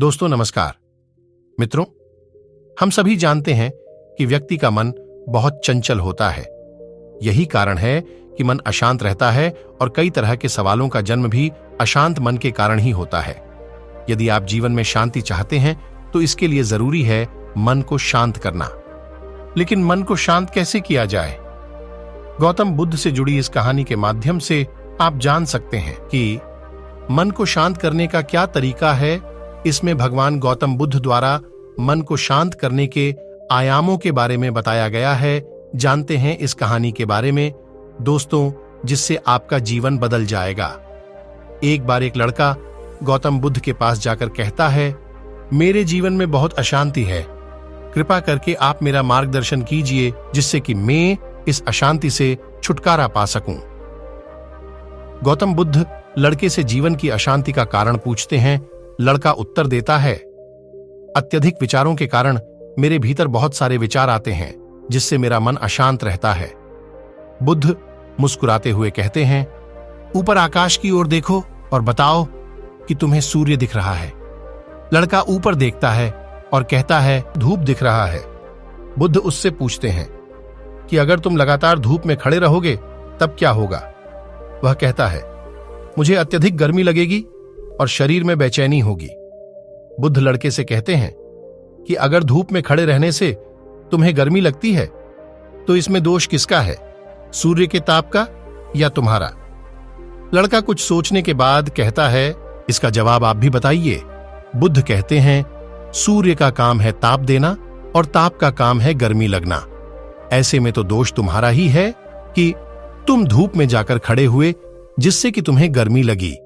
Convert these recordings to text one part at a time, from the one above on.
दोस्तों नमस्कार। मित्रों, हम सभी जानते हैं कि व्यक्ति का मन बहुत चंचल होता है। यही कारण है कि मन अशांत रहता है और कई तरह के सवालों का जन्म भी अशांत मन के कारण ही होता है। यदि आप जीवन में शांति चाहते हैं तो इसके लिए जरूरी है मन को शांत करना। लेकिन मन को शांत कैसे किया जाए? गौतम बुद्ध से जुड़ी इस कहानी के माध्यम से आप जान सकते हैं कि मन को शांत करने का क्या तरीका है। इसमें भगवान गौतम बुद्ध द्वारा मन को शांत करने के आयामों के बारे में बताया गया है। जानते हैं इस कहानी के बारे में दोस्तों, जिससे आपका जीवन बदल जाएगा। एक बार एक लड़का गौतम बुद्ध के पास जाकर कहता है, मेरे जीवन में बहुत अशांति है, कृपा करके आप मेरा मार्गदर्शन कीजिए जिससे कि मैं इस अशांति से छुटकारा पा सकूं। गौतम बुद्ध लड़के से जीवन की अशांति का कारण पूछते हैं। लड़का उत्तर देता है, अत्यधिक विचारों के कारण मेरे भीतर बहुत सारे विचार आते हैं जिससे मेरा मन अशांत रहता है। बुद्ध मुस्कुराते हुए कहते हैं, ऊपर आकाश की ओर देखो और बताओ कि तुम्हें सूर्य दिख रहा है। लड़का ऊपर देखता है और कहता है, धूप दिख रहा है। बुद्ध उससे पूछते हैं कि अगर तुम लगातार धूप में खड़े रहोगे तब क्या होगा? वह कहता है, मुझे अत्यधिक गर्मी लगेगी और शरीर में बेचैनी होगी। बुद्ध लड़के से कहते हैं कि अगर धूप में खड़े रहने से तुम्हें गर्मी लगती है तो इसमें दोष किसका है, सूर्य के ताप का या तुम्हारा? लड़का कुछ सोचने के बाद कहता है, इसका जवाब आप भी बताइए। बुद्ध कहते हैं, सूर्य का काम है ताप देना और ताप का काम है गर्मी लगना। ऐसे में तो दोष तुम्हारा ही है कि तुम धूप में जाकर खड़े हुए जिससे कि तुम्हें गर्मी लगी।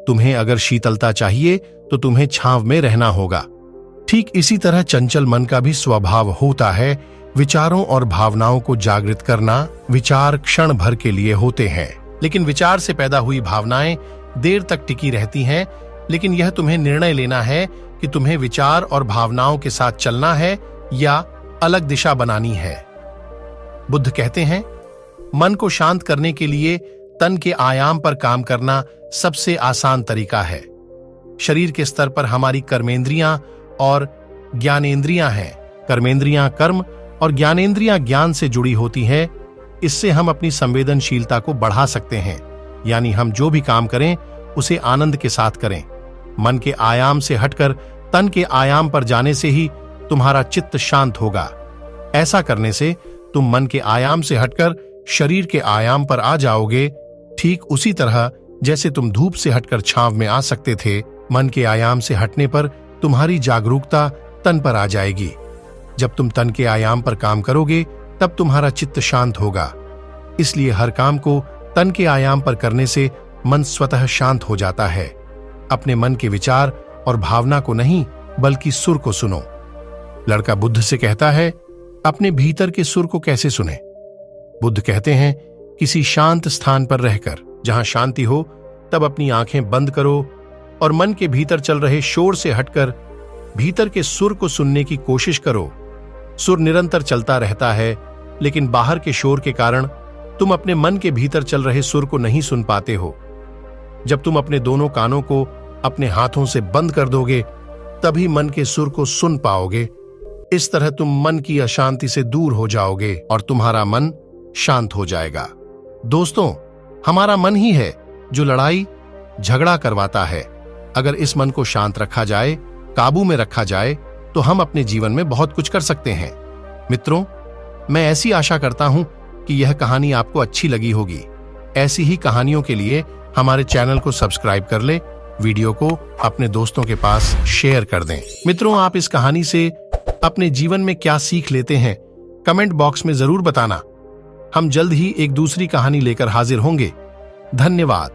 तुम्हें अगर शीतलता चाहिए तो तुम्हें छांव में रहना होगा। ठीक इसी तरह चंचल मन का भी स्वभाव होता है। विचारों और भावनाओं को जागृत करना। विचार क्षण भर के लिए होते हैं, लेकिन विचार से पैदा हुई भावनाएं देर तक टिकी रहती हैं। लेकिन यह तुम्हें निर्णय लेना है कि तुम्हें विचार और भावनाओं के साथ चलना है या अलग दिशा बनानी है। बुद्ध कहते हैं, मन को शांत करने के लिए तन के आयाम पर काम करना सबसे आसान तरीका है। शरीर के स्तर पर हमारी कर्मेंद्रियां और ज्ञानेंद्रियां हैं। कर्मेंद्रियां कर्म और ज्ञानेंद्रियां ज्ञान से जुड़ी होती हैं। इससे हम अपनी संवेदनशीलता को बढ़ा सकते हैं, यानी हम जो भी काम करें उसे आनंद के साथ करें। मन के आयाम से हटकर तन के आयाम पर जाने से ही तुम्हारा चित्त शांत होगा। ऐसा करने से तुम मन के आयाम से हटकर शरीर के आयाम पर आ जाओगे। ठीक उसी तरह जैसे तुम धूप से हटकर छांव में आ सकते थे, मन के आयाम से हटने पर तुम्हारी जागरूकता तन पर आ जाएगी। जब तुम तन के आयाम पर काम करोगे तब तुम्हारा चित्त शांत होगा। इसलिए हर काम को तन के आयाम पर करने से मन स्वतः शांत हो जाता है। अपने मन के विचार और भावना को नहीं बल्कि सुर को सुनो। लड़का बुद्ध से कहता है, अपने भीतर के सुर को कैसे सुने? बुद्ध कहते हैं, किसी शांत स्थान पर रहकर, जहां शांति हो, तब अपनी आंखें बंद करो और मन के भीतर चल रहे शोर से हटकर भीतर के सुर को सुनने की कोशिश करो। सुर निरंतर चलता रहता है, लेकिन बाहर के शोर के कारण तुम अपने मन के भीतर चल रहे सुर को नहीं सुन पाते हो। जब तुम अपने दोनों कानों को अपने हाथों से बंद कर दोगे तभी मन के सुर को सुन पाओगे। इस तरह तुम मन की अशांति से दूर हो जाओगे और तुम्हारा मन शांत हो जाएगा। दोस्तों, हमारा मन ही है जो लड़ाई झगड़ा करवाता है। अगर इस मन को शांत रखा जाए, काबू में रखा जाए, तो हम अपने जीवन में बहुत कुछ कर सकते हैं। मित्रों, मैं ऐसी आशा करता हूं कि यह कहानी आपको अच्छी लगी होगी। ऐसी ही कहानियों के लिए हमारे चैनल को सब्सक्राइब कर ले, वीडियो को अपने दोस्तों के पास शेयर कर दें। मित्रों, आप इस कहानी से अपने जीवन में क्या सीख लेते हैं, कमेंट बॉक्स में जरूर बताना। हम जल्द ही एक दूसरी कहानी लेकर हाजिर होंगे। धन्यवाद।